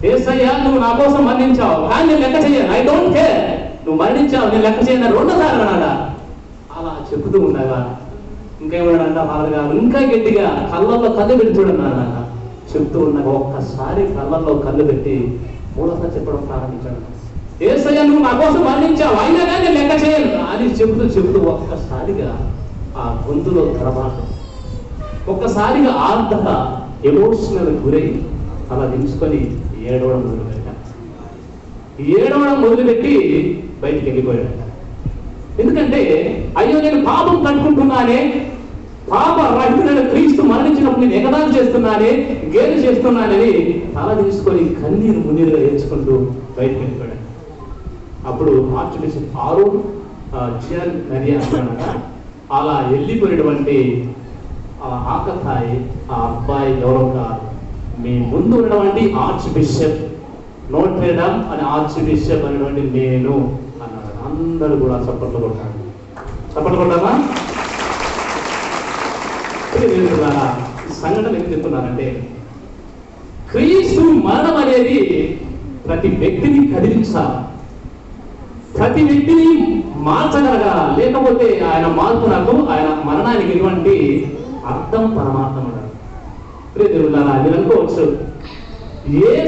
యేసయ్యా నువ్వు నా కోసం మరణించావు, కానీ నేను లెక్క చేయను, ఐ డోంట్ కేర్, నువ్వు మరణించావు, నేను లెక్క చేయను రెండోసారి అన్నాడా. అలా చెబుతూ ఉండగా ఇంకేమన్నాడంట ఫాదర్ గారు, ఇంకా గట్టిగా కళ్ళల్లో కళ్ళు పెట్టి చూడన్నాడంట. చెప్తూ ఉండగా ఒక్కసారి కళ్ళల్లో కళ్ళు పెట్టి మూడోసారి చెప్పడం ప్రారంభించాడు. యేసయ్యా నువ్వు నా కోసం మరణించావు, అయినా కానీ నేను లెక్క చేయను అని చెబుతూ ఒక్కసారిగా ఆ గొంతులో తరబాటు, ఒక్కసారిగా ఆర్ద్రత, ఎమోషనల్ గురై అలా దించుకొని ఏడవడం మొదలుపెట్టి బయటికి వెళ్ళిపోయాడు. ఎందుకంటే అయ్యో నేను పాపం కట్టుకుంటున్నానే, పాప రహితుడైన క్రీస్తు మరణించినప్పుడు నేను ఎగదాలు చేస్తున్నానే, గేలు చేస్తున్నానని తల తీసుకొని కన్నీరు మున్నీరుగా ఏడ్చుకుంటూ బయటకు వెళ్ళిపోయాడు. అప్పుడు ఆర్చ్ బిషప్ ఆరోన్ జియాన్ నది అంటున్నాక అలా వెళ్ళిపోయినటువంటి ఆకతాయి ఆ అబ్బాయి ఎవరో కాదు, మీ ముందు ఉన్నటువంటి ఆర్చ్ బిషప్ నోట్రే డేమ్ అని ఆర్చ్ బిషప్ అనేటువంటి నేను అన్నాడు. అందరూ కూడా చప్పట్లు కొట్టామా? ఈ సంఘటన ఏం చెప్తున్నారంటే, క్రీస్తు మరణం అనేది ప్రతి వ్యక్తిని కదిలించాలి, ప్రతి వ్యక్తిని మార్చగలగాల, లేకపోతే ఆయన మార్పునకు, ఆయన మరణానికి ఎటువంటి అర్థం పరమార్థం అన్నారు. మీరు అనుకోవచ్చు, ఏ